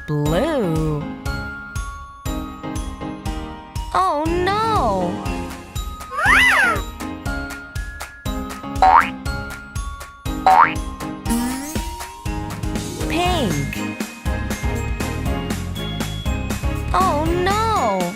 Blue. Oh no! Pink. Oh no!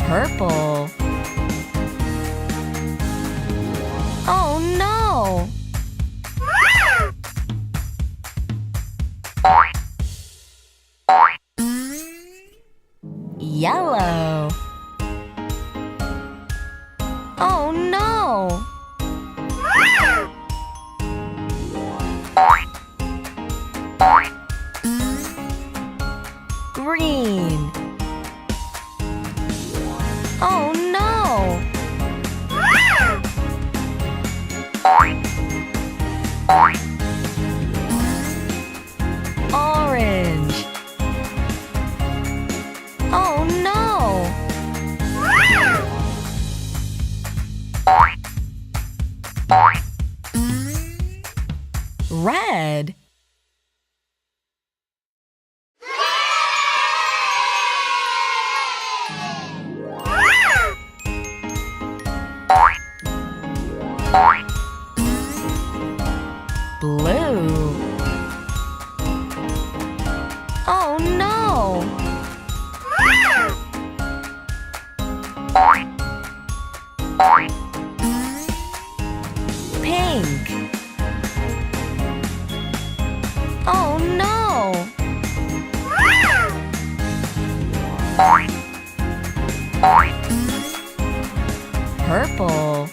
Purple. Oh no! Yellow. Oh no! Green. Oh no! Orange. Oh no! Red. Blue. Oh no! Pink. Oh no! Purple.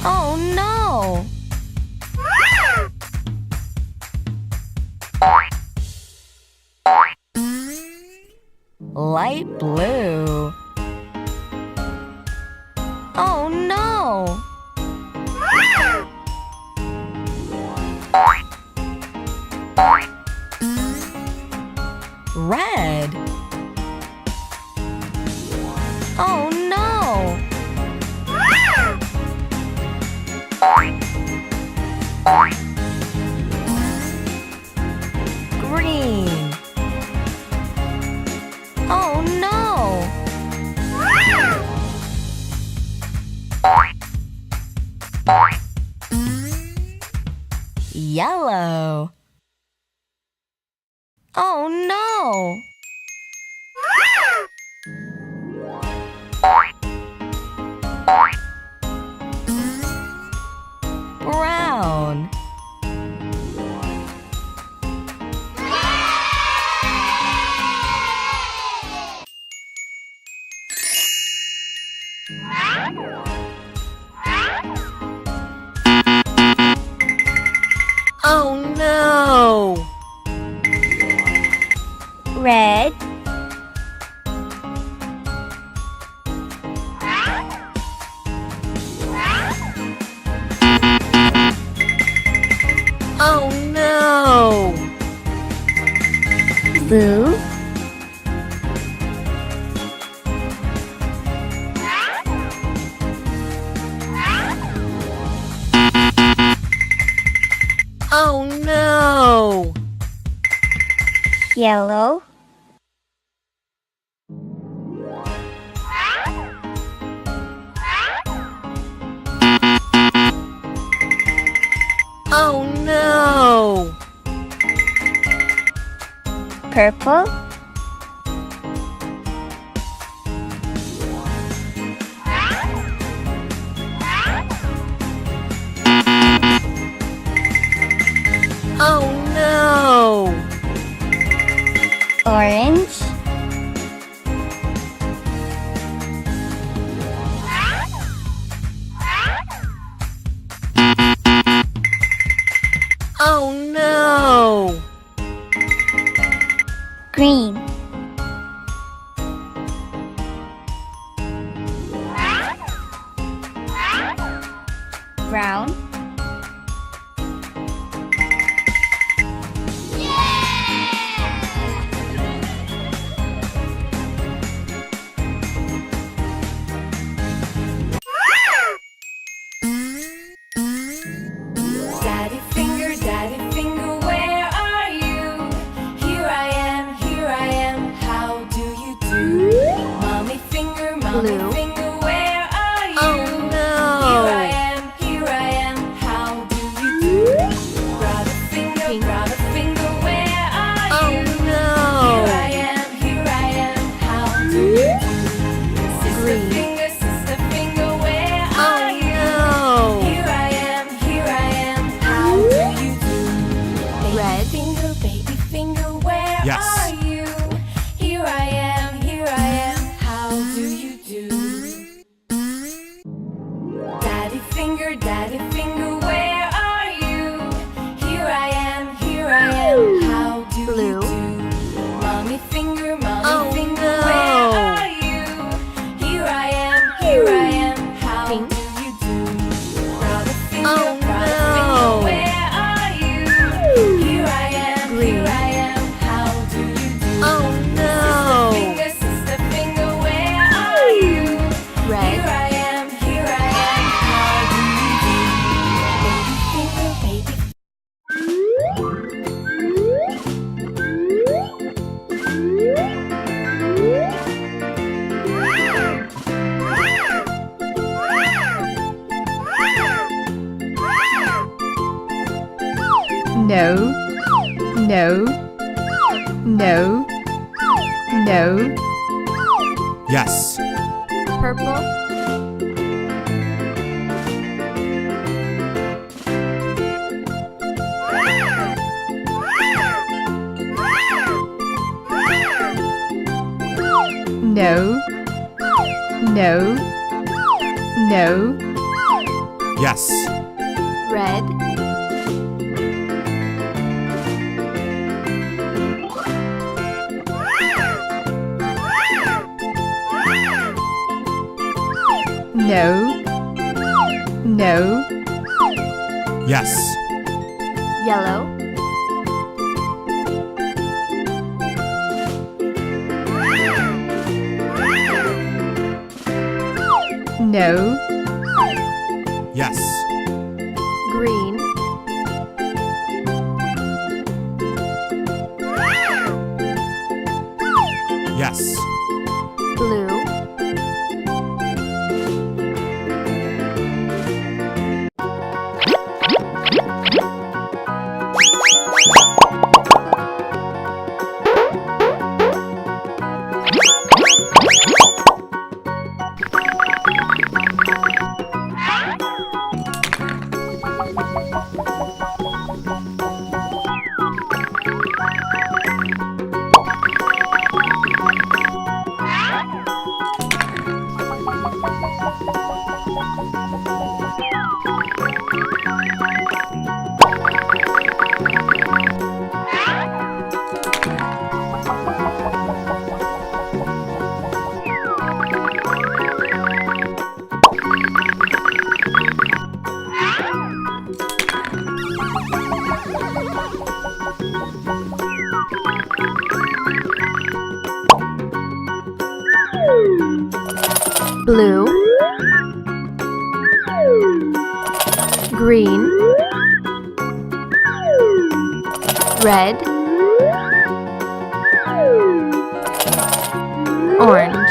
Oh no! Light blue. Oh no! Red. Oh no! Green. Oh no! Yellow. Oh no! Brown. Oh no! Red. Oh no! Blue. Oh no! Yellow. Oh no! Purple. Oh no! Orange. Oh no! Green. Brown. Blue. Finger, where are you? Oh Here I no! am, here I am. How do you do? Brother finger, Pink. brother finger, where are Oh you? Here no! I am, here I am. How do you do? Sister Green. finger, sister finger, where Oh are you? no! Here I am, here I am. How do you do? Red. Baby finger, where Yes. are you? Here I am, here I am. How do you do? Daddy finger, where are you? Here I am, here I am. How do Blue. you do? Mommy finger, Oh where no! are you? Here I am, here I am. How Pink. do you do? Brother finger, Oh finger, no! where are you? Here I am, Green. here I am. How do you do? Oh no! Sister finger, where are you? Red. Here I am, here I am. How do you do? Baby finger, baby. No, no, no, no, Yes. Purple. no, no, no, Yes. Red. no, no, Yes. Yellow. no, Yes. Green. Yes. Blue. Blue. Green. Red. Orange.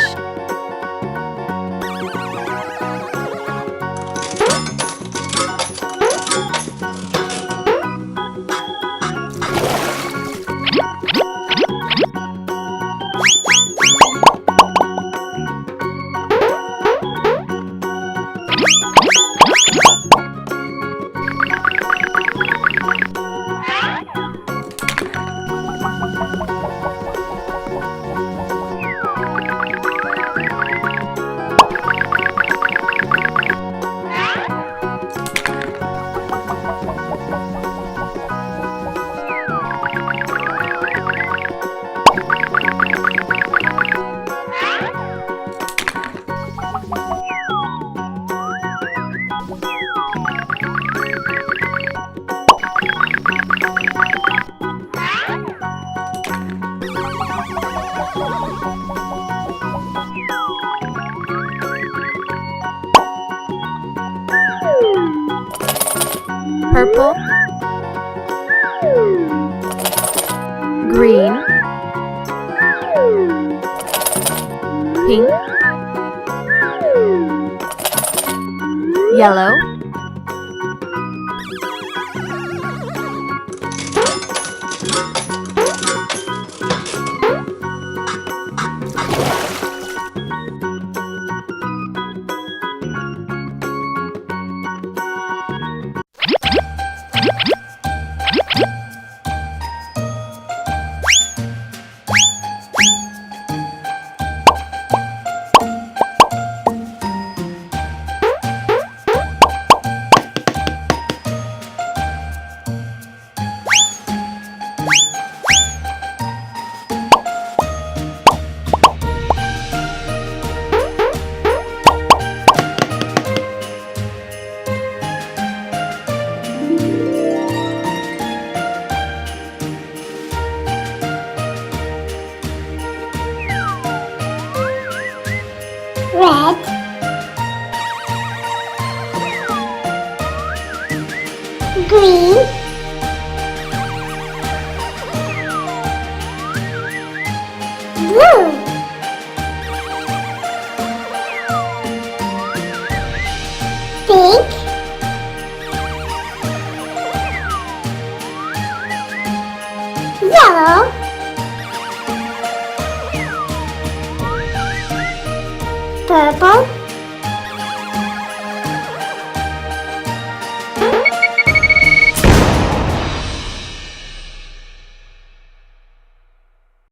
Purple. Green. Pink. Yellow. Red, green, blue.